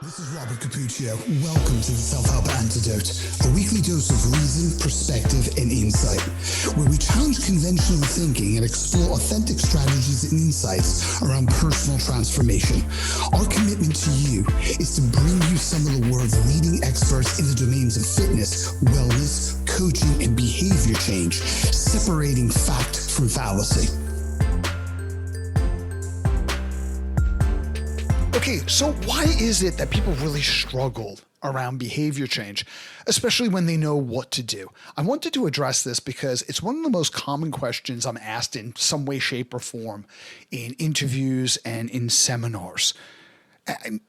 This is Robert Capuccio. Welcome to the Self-Help Antidote, a weekly dose of reason, perspective, and insight, where we challenge conventional thinking and explore authentic strategies and insights around personal transformation. Our commitment to you is to bring you some of the world's leading experts in the domains of fitness, wellness, coaching, and behavior change, separating fact from fallacy. Okay, so why is it that people really struggle around behavior change, especially when they know what to do? I wanted to address this because it's one of the most common questions I'm asked in some way, shape, or form in interviews and in seminars. And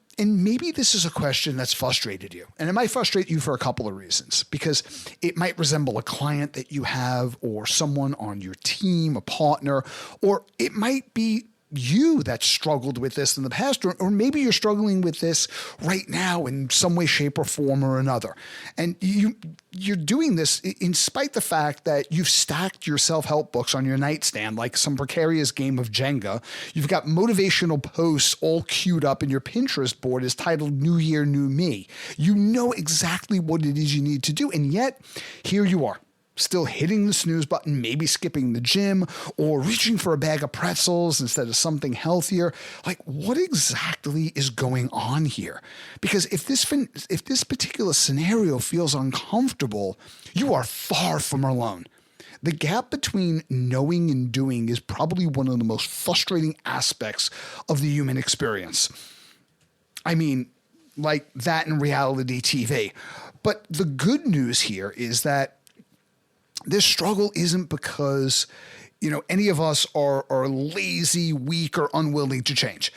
maybe this is a question that's frustrated you. And it might frustrate you for a couple of reasons, because it might resemble a client that you have or someone on your team, a partner, or it might be you that struggled with this in the past, or maybe you're struggling with this right now in some way, shape, or form or another. And you're doing this in spite the fact that you've stacked your self-help books on your nightstand like some precarious game of Jenga. You've got motivational posts all queued up, and your Pinterest board is titled New Year, New Me. You know exactly what it is you need to do, and yet here you are, still hitting the snooze button, maybe skipping the gym, or reaching for a bag of pretzels instead of something healthier. Like, what exactly is going on here? Because if this particular scenario feels uncomfortable, you are far from alone. The gap between knowing and doing is probably one of the most frustrating aspects of the human experience. I mean, like that in reality TV. But the good news here is that this struggle isn't because, any of us are lazy, weak, or unwilling to change.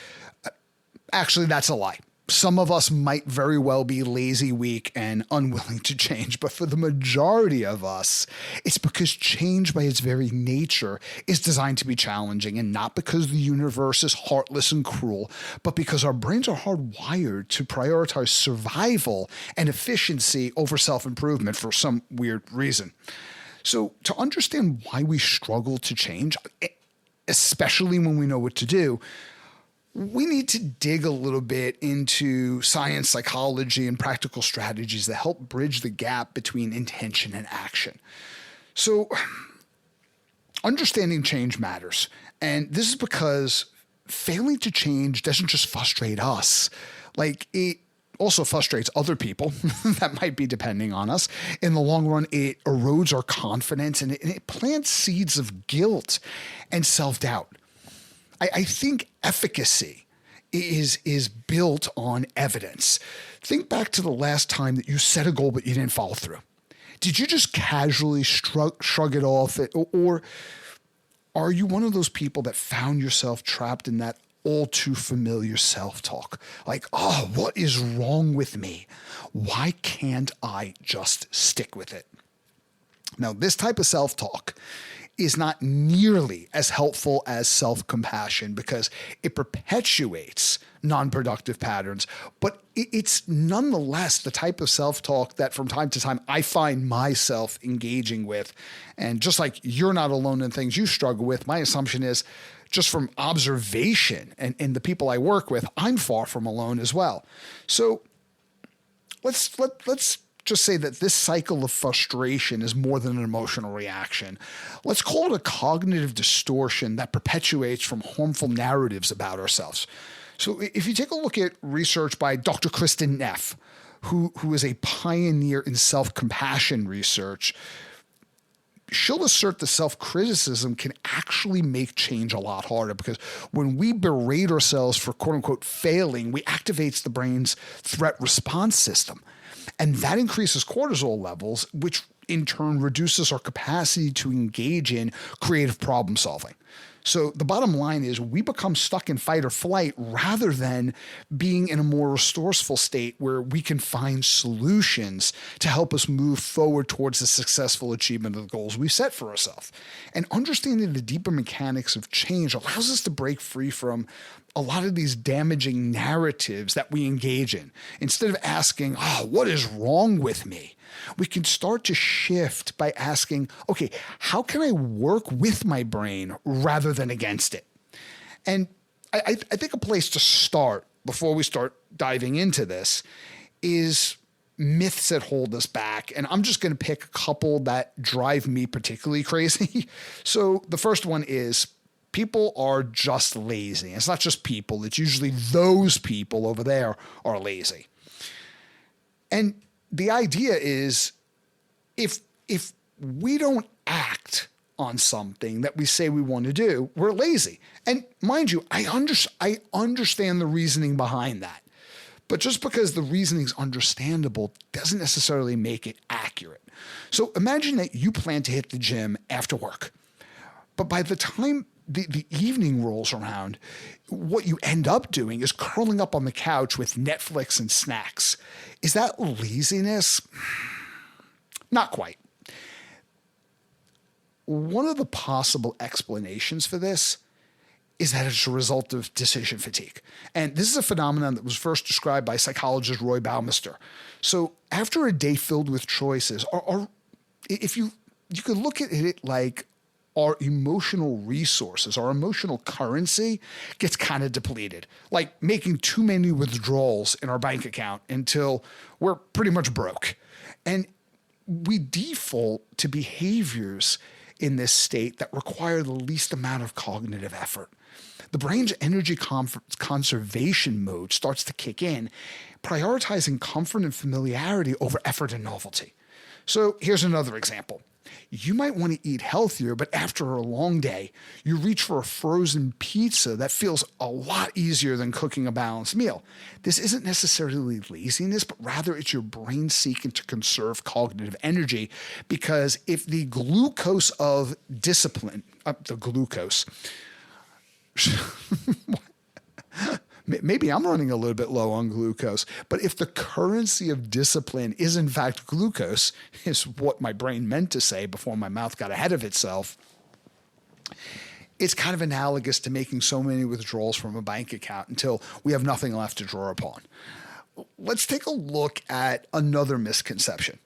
Actually, that's a lie. Some of us might very well be lazy, weak, and unwilling to change. But for the majority of us, it's because change by its very nature is designed to be challenging, and not because the universe is heartless and cruel, but because our brains are hardwired to prioritize survival and efficiency over self-improvement for some weird reason. So to understand why we struggle to change, especially when we know what to do, we need to dig a little bit into science, psychology, and practical strategies that help bridge the gap between intention and action. So understanding change matters. And this is because failing to change doesn't just frustrate us. It also frustrates other people that might be depending on us. In the long run, it erodes our confidence, and it plants seeds of guilt and self-doubt. I think efficacy is built on evidence. Think back to the last time that you set a goal but you didn't follow through. Did you just casually shrug it off? Or are you one of those people that found yourself trapped in that all too familiar self-talk? Like, oh, what is wrong with me? Why can't I just stick with it? Now, this type of self-talk is not nearly as helpful as self-compassion because it perpetuates non-productive patterns, but it's nonetheless the type of self-talk that from time to time I find myself engaging with. And just like you're not alone in things you struggle with, my assumption is, just from observation and the people I work with, I'm far from alone as well. So let's just say that this cycle of frustration is more than an emotional reaction. Let's call it a cognitive distortion that perpetuates from harmful narratives about ourselves. So if you take a look at research by Dr. Kristen Neff, who is a pioneer in self-compassion research, she'll assert that self-criticism can actually make change a lot harder, because when we berate ourselves for quote unquote failing, we activates the brain's threat response system. And that increases cortisol levels, which in turn reduces our capacity to engage in creative problem solving. So the bottom line is we become stuck in fight or flight rather than being in a more resourceful state where we can find solutions to help us move forward towards the successful achievement of the goals we set for ourselves. And understanding the deeper mechanics of change allows us to break free from a lot of these damaging narratives that we engage in. Instead of asking, what is wrong with me? We can start to shift by asking, okay, how can I work with my brain rather than against it? And I think a place to start before we start diving into this is myths that hold us back. And I'm just going to pick a couple that drive me particularly crazy. So the first one is people are just lazy. It's not just people. It's usually those people over there are lazy. And the idea is if we don't act on something that we say we want to do, we're lazy. And mind you, I understand the reasoning behind that. But just because the reasoning is understandable doesn't necessarily make it accurate. So imagine that you plan to hit the gym after work. But by the time the evening rolls around, what you end up doing is curling up on the couch with Netflix and snacks. Is that laziness? Not quite. One of the possible explanations for this is that it's a result of decision fatigue. And this is a phenomenon that was first described by psychologist Roy Baumeister. So after a day filled with choices, if you could look at it like our emotional resources, our emotional currency gets kind of depleted, like making too many withdrawals in our bank account until we're pretty much broke. And we default to behaviors in this state that require the least amount of cognitive effort. The brain's energy conservation mode starts to kick in, prioritizing comfort and familiarity over effort and novelty. So here's another example. You might want to eat healthier, but after a long day, you reach for a frozen pizza that feels a lot easier than cooking a balanced meal. This isn't necessarily laziness, but rather it's your brain seeking to conserve cognitive energy, because if the glucose of discipline, maybe I'm running a little bit low on glucose, but if the currency of discipline is in fact glucose, is what my brain meant to say before my mouth got ahead of itself, it's kind of analogous to making so many withdrawals from a bank account until we have nothing left to draw upon. Let's take a look at another misconception.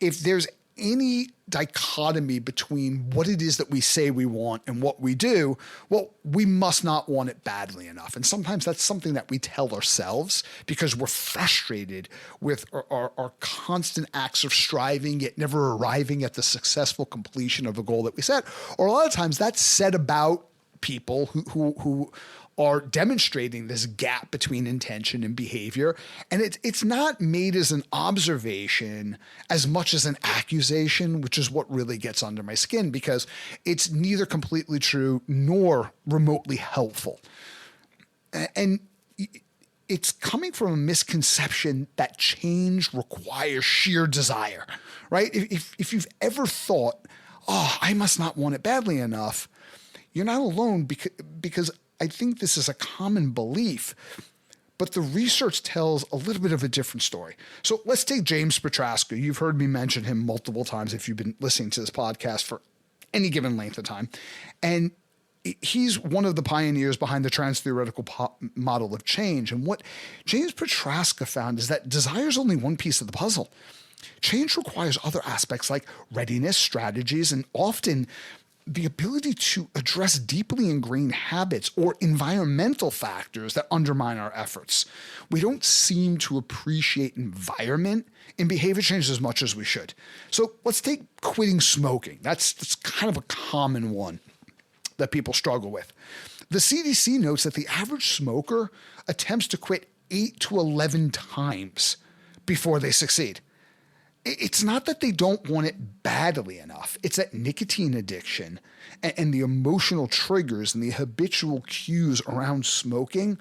If there's any dichotomy between what it is that we say we want and what we do, well, we must not want it badly enough. And sometimes that's something that we tell ourselves because we're frustrated with our constant acts of striving, yet never arriving at the successful completion of a goal that we set. Or a lot of times that's said about people who are demonstrating this gap between intention and behavior. And it's not made as an observation as much as an accusation, which is what really gets under my skin, because it's neither completely true nor remotely helpful. And it's coming from a misconception that change requires sheer desire, right? If you've ever thought, oh, I must not want it badly enough, you're not alone, because I think this is a common belief, but the research tells a little bit of a different story. So let's take James Petrasca. You've heard me mention him multiple times if you've been listening to this podcast for any given length of time. And he's one of the pioneers behind the trans-theoretical model of change. And what James Petrasca found is that desire is only one piece of the puzzle. Change requires other aspects like readiness, strategies, and often the ability to address deeply ingrained habits or environmental factors that undermine our efforts. We don't seem to appreciate environment in behavior change as much as we should. So let's take quitting smoking. That's kind of a common one that people struggle with. The CDC notes that the average smoker attempts to quit 8 to 11 times before they succeed. It's not that they don't want it badly enough. It's that nicotine addiction and the emotional triggers and the habitual cues around smoking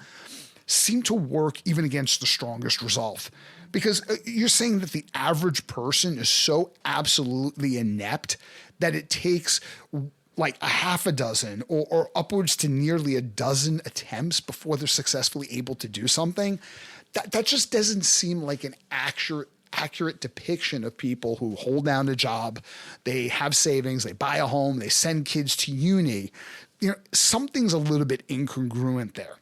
seem to work even against the strongest resolve. Because you're saying that the average person is so absolutely inept that it takes like a half a dozen or upwards to nearly a dozen attempts before they're successfully able to do something. That just doesn't seem like an accurate depiction of people who hold down a job, they have savings, they buy a home, they send kids to uni. Something's a little bit incongruent there.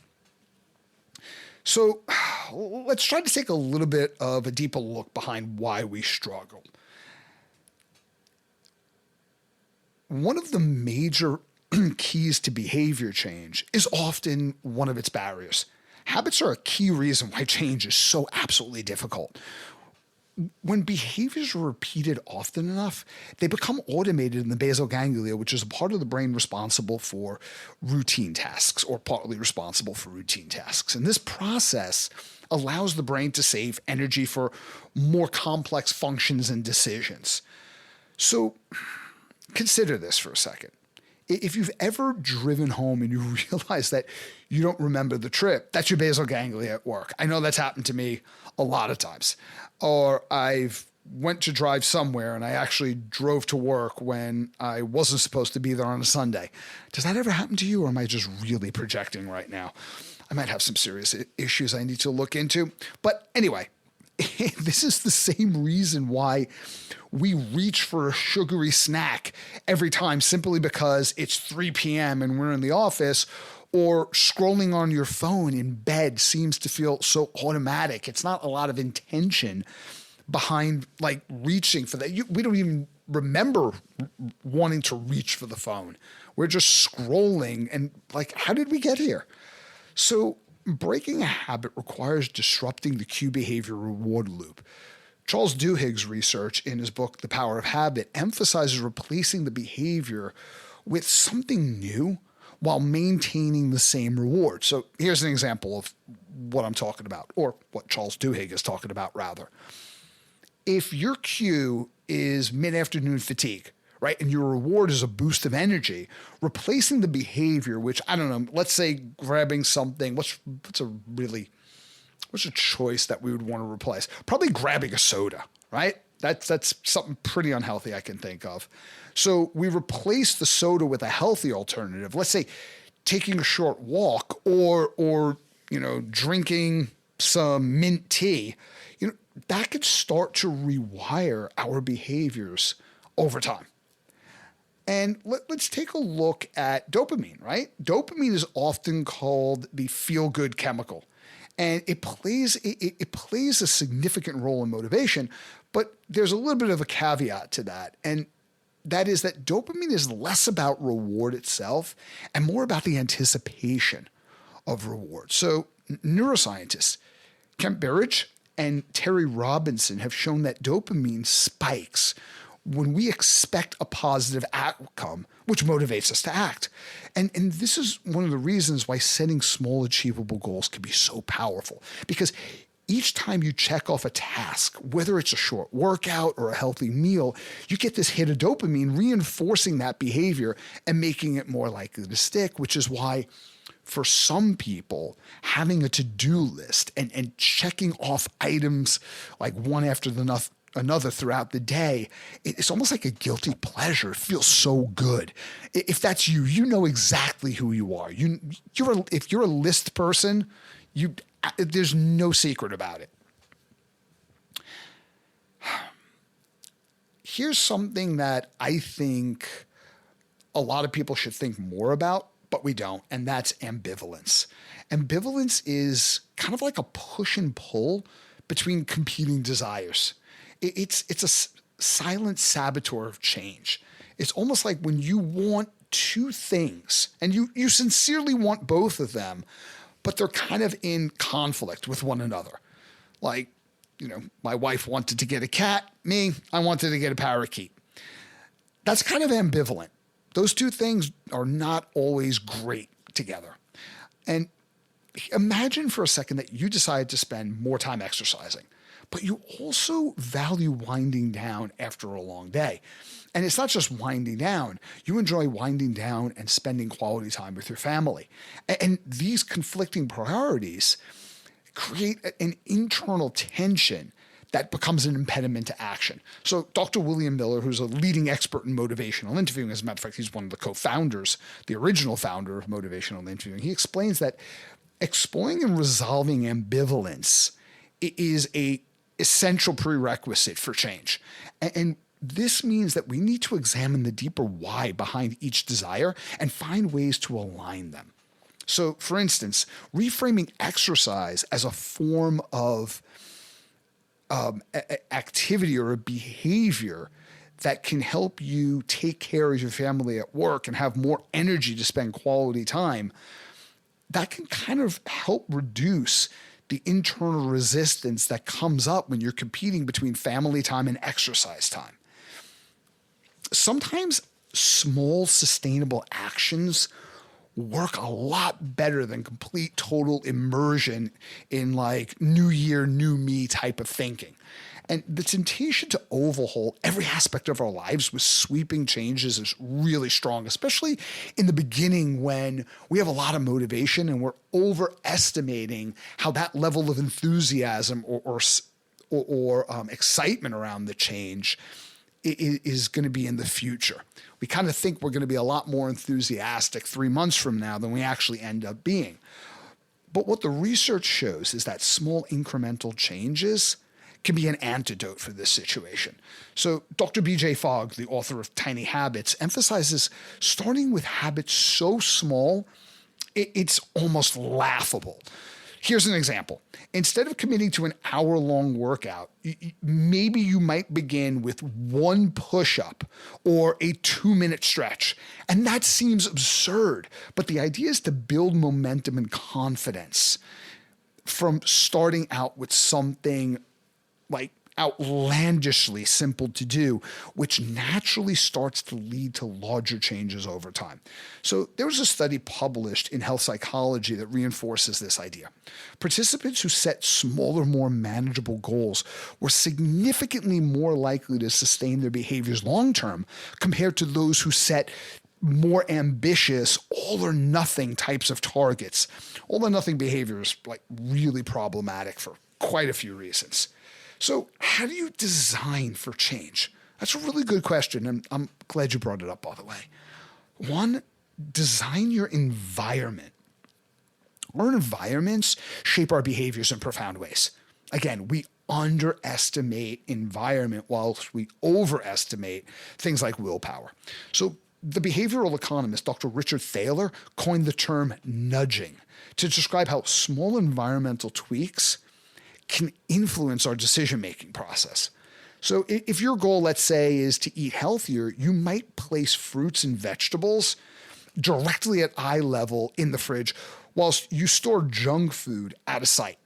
So let's try to take a little bit of a deeper look behind why we struggle. One of the major keys to behavior change is often one of its barriers. Habits are a key reason why change is so absolutely difficult. When behaviors are repeated often enough, they become automated in the basal ganglia, which is a part of the brain responsible for routine tasks, or partly responsible for routine tasks. And this process allows the brain to save energy for more complex functions and decisions. So consider this for a second. If you've ever driven home and you realize that you don't remember the trip, that's your basal ganglia at work. I know that's happened to me a lot of times. Or I've went to drive somewhere and I actually drove to work when I wasn't supposed to be there on a Sunday. Does that ever happen to you, or am I just really projecting right now? I might have some serious issues I need to look into. But anyway, this is the same reason why we reach for a sugary snack every time, simply because it's 3 p.m. and we're in the office, or scrolling on your phone in bed seems to feel so automatic. It's not a lot of intention behind like reaching for that. We don't even remember wanting to reach for the phone. We're just scrolling and like, how did we get here? So breaking a habit requires disrupting the cue behavior reward loop. Charles Duhigg's research in his book, The Power of Habit, emphasizes replacing the behavior with something new while maintaining the same reward. So here's an example of what I'm talking about, or what Charles Duhigg is talking about, rather. If your cue is mid-afternoon fatigue, right, and your reward is a boost of energy, replacing the behavior, which, I don't know, let's say grabbing something, what's a choice that we would want to replace? Probably grabbing a soda, right? That's something pretty unhealthy I can think of. So we replace the soda with a healthy alternative. Let's say taking a short walk, or drinking some mint tea. That could start to rewire our behaviors over time. And let's take a look at dopamine, right? Dopamine is often called the feel-good chemical. And it plays a significant role in motivation, but there's a little bit of a caveat to that. And that is that dopamine is less about reward itself and more about the anticipation of reward. So neuroscientists Kent Berridge and Terry Robinson have shown that dopamine spikes when we expect a positive outcome, which motivates us to act. And this is one of the reasons why setting small achievable goals can be so powerful, because each time you check off a task, whether it's a short workout or a healthy meal, you get this hit of dopamine reinforcing that behavior and making it more likely to stick, which is why for some people, having a to-do list and checking off items like one after another throughout the day, it's almost like a guilty pleasure. It feels so good. If that's you, you know exactly who you are. If you're a list person, there's no secret about it. Here's something that I think a lot of people should think more about, but we don't, and that's ambivalence. Ambivalence is kind of like a push and pull between competing desires. It's a silent saboteur of change. It's almost like when you want two things and you sincerely want both of them, but they're kind of in conflict with one another. Like, my wife wanted to get a cat. I wanted to get a parakeet. That's kind of ambivalent. Those two things are not always great together. And imagine for a second that you decide to spend more time exercising, but you also value winding down after a long day. And it's not just winding down. You enjoy winding down and spending quality time with your family. And these conflicting priorities create an internal tension that becomes an impediment to action. So Dr. William Miller, who's a leading expert in motivational interviewing, as a matter of fact, he's one of the co-founders, the original founder of motivational interviewing, he explains that exploring and resolving ambivalence is a essential prerequisite for change. And this means that we need to examine the deeper why behind each desire and find ways to align them. So, for instance, reframing exercise as a form of activity or a behavior that can help you take care of your family at work and have more energy to spend quality time, that can kind of help reduce the internal resistance that comes up when you're competing between family time and exercise time. Sometimes small, sustainable actions work a lot better than complete, total immersion in like new year, new me type of thinking. And the temptation to overhaul every aspect of our lives with sweeping changes is really strong, especially in the beginning when we have a lot of motivation and we're overestimating how that level of enthusiasm or excitement around the change is going to be in the future. We kind of think we're going to be a lot more enthusiastic 3 months from now than we actually end up being. But what the research shows is that small incremental changes can be an antidote for this situation. So Dr. B.J. Fogg, the author of Tiny Habits, emphasizes starting with habits so small, it's almost laughable. Here's an example. Instead of committing to an hour-long workout, maybe you might begin with one push-up or a 2-minute stretch. And that seems absurd, but the idea is to build momentum and confidence from starting out with something like outlandishly simple to do, which naturally starts to lead to larger changes over time. So there was a study published in Health Psychology that reinforces this idea. Participants who set smaller, more manageable goals were significantly more likely to sustain their behaviors long-term compared to those who set more ambitious, all or nothing types of targets. All or nothing behavior is like really problematic for quite a few reasons. So how do you design for change? That's a really good question, and I'm glad you brought it up, by the way. One, design your environment. Our environments shape our behaviors in profound ways. Again, we underestimate environment whilst we overestimate things like willpower. So the behavioral economist, Dr. Richard Thaler, coined the term nudging to describe how small environmental tweaks can influence our decision-making process. So if your goal, let's say, is to eat healthier, you might place fruits and vegetables directly at eye level in the fridge whilst you store junk food out of sight.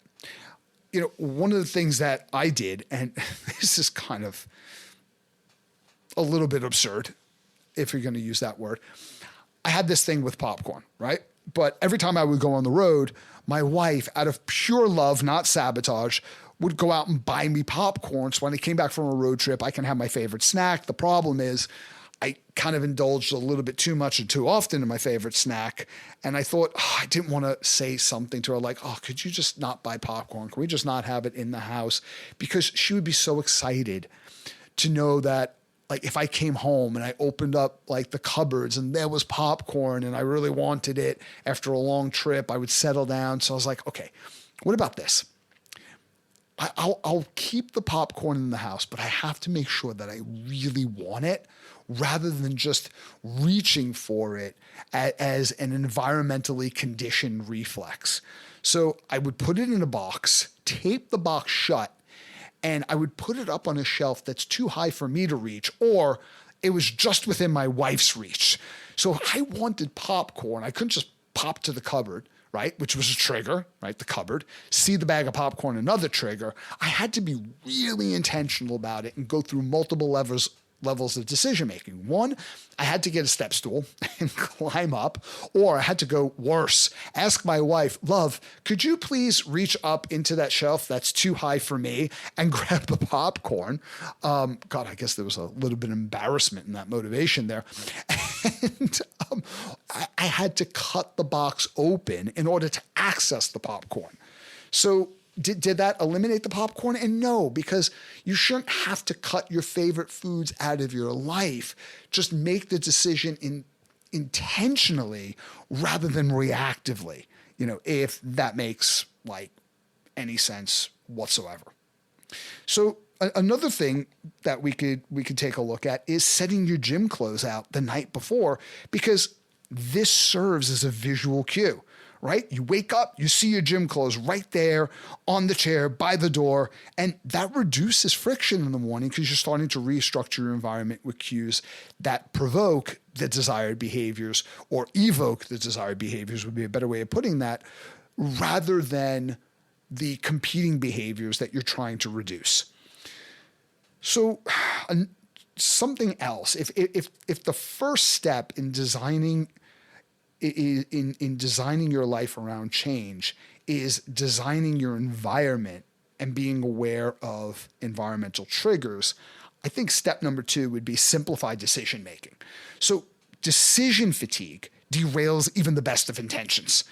You know, one of the things that I did, and this is kind of a little bit absurd, if you're going to use that word, I had this thing with popcorn, right? But every time I would go on the road, my wife, out of pure love, not sabotage, would go out and buy me popcorn. So when I came back from a road trip, I can have my favorite snack. The problem is I kind of indulged a little bit too much and too often in my favorite snack. And I thought, I didn't want to say something to her like, could you just not buy popcorn? Can we just not have it in the house? Because she would be so excited to know that, like, if I came home and I opened up like the cupboards and there was popcorn and I really wanted it after a long trip, I would settle down. So I was like, okay, what about this? I'll keep the popcorn in the house, but I have to make sure that I really want it rather than just reaching for it as an environmentally conditioned reflex. So I would put it in a box, tape the box shut, and I would put it up on a shelf that's too high for me to reach, or it was just within my wife's reach. So I wanted popcorn. I couldn't just pop to the cupboard, right? Which was a trigger, right? The cupboard. See the bag of popcorn, another trigger. I had to be really intentional about it and go through multiple levels of decision-making. One, I had to get a step stool and climb up, or I had to go worse, ask my wife, love, could you please reach up into that shelf that's too high for me and grab the popcorn? God, I guess there was a little bit of embarrassment in that motivation there. And I had to cut the box open in order to access the popcorn. So did that eliminate the popcorn? And no, because you shouldn't have to cut your favorite foods out of your life. Just make the decision intentionally rather than reactively, if that makes like any sense whatsoever. So another thing that we could take a look at is setting your gym clothes out the night before, because this serves as a visual cue. right? You wake up, you see your gym clothes right there on the chair by the door, and that reduces friction in the morning because you're starting to restructure your environment with cues that provoke the desired behaviors or evoke the desired behaviors would be a better way of putting that, rather than the competing behaviors that you're trying to reduce. So something else, if the first step in designing your life around change is designing your environment and being aware of environmental triggers, I think step number 2 would be simplify decision making. So decision fatigue derails even the best of intentions.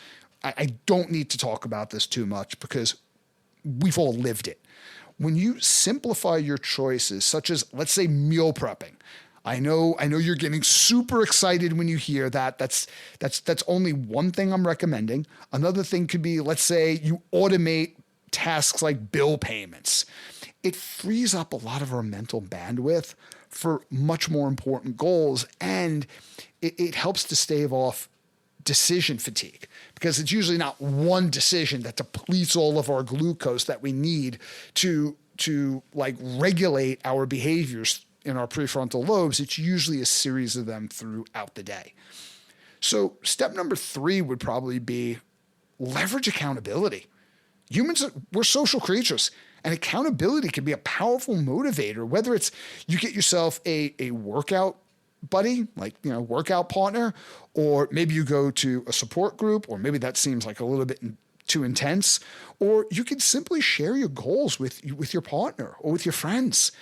I don't need to talk about this too much because we've all lived it. When you simplify your choices, such as, let's say, meal prepping, I know you're getting super excited when you hear that. That's only one thing I'm recommending. Another thing could be, let's say you automate tasks like bill payments. It frees up a lot of our mental bandwidth for much more important goals, and it helps to stave off decision fatigue, because it's usually not one decision that depletes all of our glucose that we need to like regulate our behaviors in our prefrontal lobes. It's usually a series of them throughout the day. So step number 3 would probably be leverage accountability. Humans, we're social creatures, and accountability can be a powerful motivator, whether it's you get yourself a workout buddy, like, workout partner, or maybe you go to a support group, or maybe that seems like a little bit too intense, or you can simply share your goals with your partner or with your friends.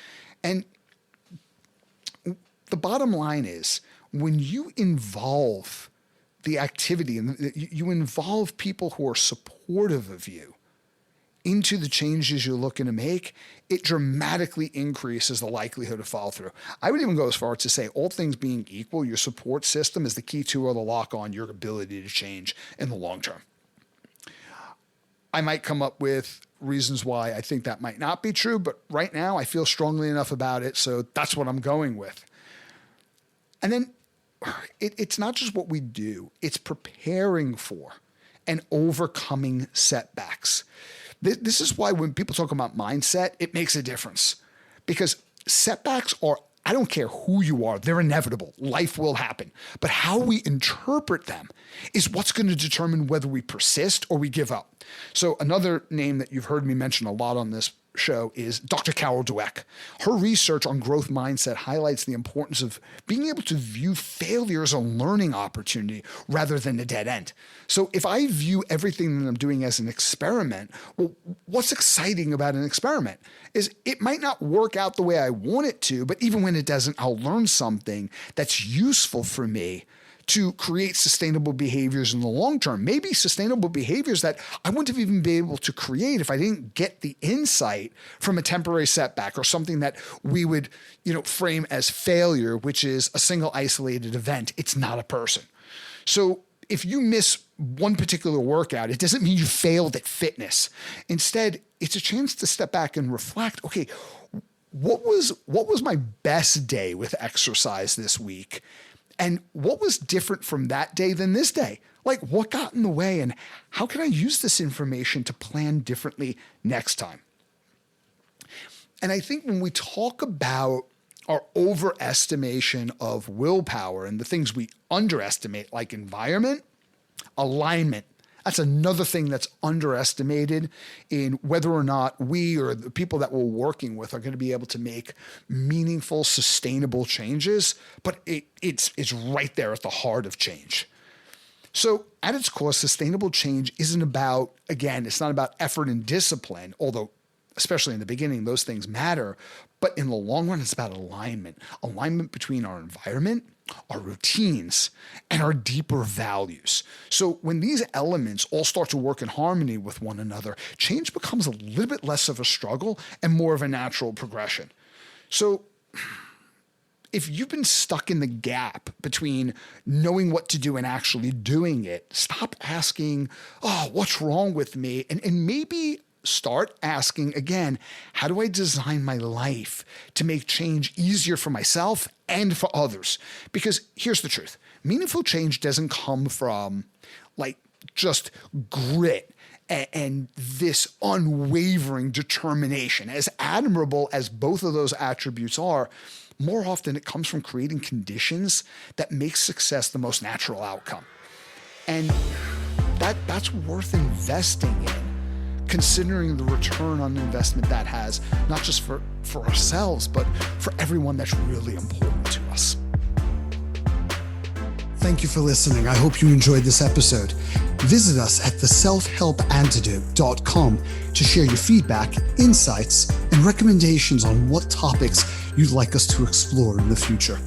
And the bottom line is, when you involve the activity and you involve people who are supportive of you into the changes you're looking to make, it dramatically increases the likelihood of follow through. I would even go as far as to say, all things being equal, your support system is the key to or the lock on your ability to change in the long term. I might come up with reasons why I think that might not be true, but right now I feel strongly enough about it, so that's what I'm going with. And then it's not just what we do, it's preparing for and overcoming setbacks. This is why when people talk about mindset, it makes a difference, because setbacks are, I don't care who you are, they're inevitable. Life will happen. But how we interpret them is what's going to determine whether we persist or we give up. So another name that you've heard me mention a lot on this show is Dr. Carol Dweck. Her research on growth mindset highlights the importance of being able to view failure as a learning opportunity rather than a dead end. So if I view everything that I'm doing as an experiment, well, what's exciting about an experiment is it might not work out the way I want it to, but even when it doesn't, I'll learn something that's useful for me to create sustainable behaviors in the long term. Maybe sustainable behaviors that I wouldn't have even been able to create if I didn't get the insight from a temporary setback or something that we would, frame as failure, which is a single isolated event. It's not a person. So if you miss one particular workout, it doesn't mean you failed at fitness. Instead, it's a chance to step back and reflect, okay, what was my best day with exercise this week? And what was different from that day than this day? Like, what got in the way, and how can I use this information to plan differently next time? And I think when we talk about our overestimation of willpower and the things we underestimate, like environment, alignment, that's another thing that's underestimated in whether or not we or the people that we're working with are going to be able to make meaningful, sustainable changes. But it's right there at the heart of change. So at its core, sustainable change isn't about, again, it's not about effort and discipline, although especially in the beginning, those things matter. But in the long run, it's about alignment between our environment, our routines, and our deeper values. So when these elements all start to work in harmony with one another, change becomes a little bit less of a struggle and more of a natural progression. So if you've been stuck in the gap between knowing what to do and actually doing it, stop asking, what's wrong with me? And maybe start asking again, how do I design my life to make change easier for myself and for others? Because here's the truth. Meaningful change doesn't come from like just grit and this unwavering determination. As admirable as both of those attributes are, more often it comes from creating conditions that make success the most natural outcome. And that's worth investing in, considering the return on investment that has, not just for ourselves, but for everyone that's really important to us. Thank you for listening. I hope you enjoyed this episode. Visit us at theselfhelpantidote.com to share your feedback, insights, and recommendations on what topics you'd like us to explore in the future.